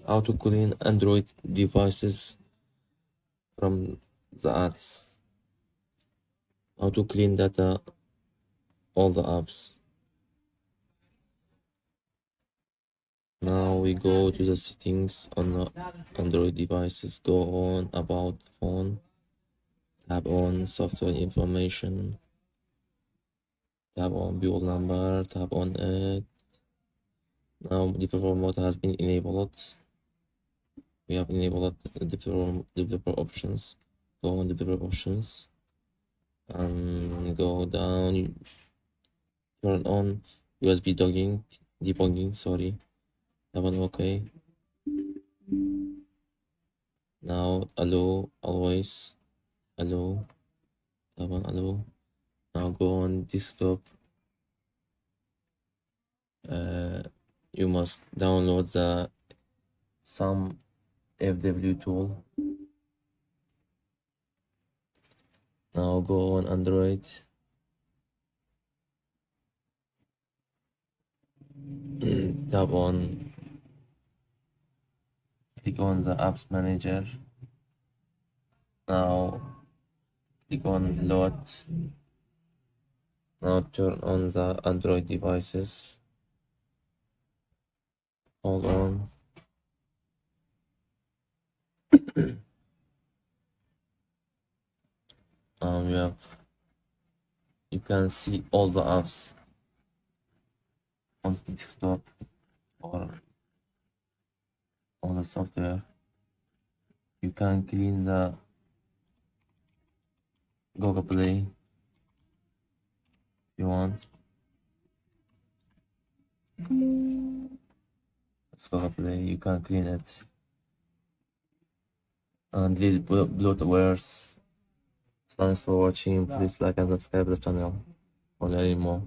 How to clean Android devices from the apps. How to clean data, all the apps. Now we go to the settings on the Android devices. Go on about phone. Tap on software information. Tap on build number. Tap on it. Now developer mode has been enabled. We have enabled developer options. Go on developer options and go down. Turn on USB debugging. Sorry. Tap on OK. Now allow always. Allow. Tap on allow. Now go on desktop. You must download the some FW tool. Now go on Android. Tap on, click on the apps manager. Now click on load. Now turn on the Android devices. Hold on. You can see all the apps on the desktop or on the software. You can clean the Google Play if you want. Let's Google Play. You can clean it and delete bloatwares. Thanks for watching. Please like and subscribe the channel for learning more.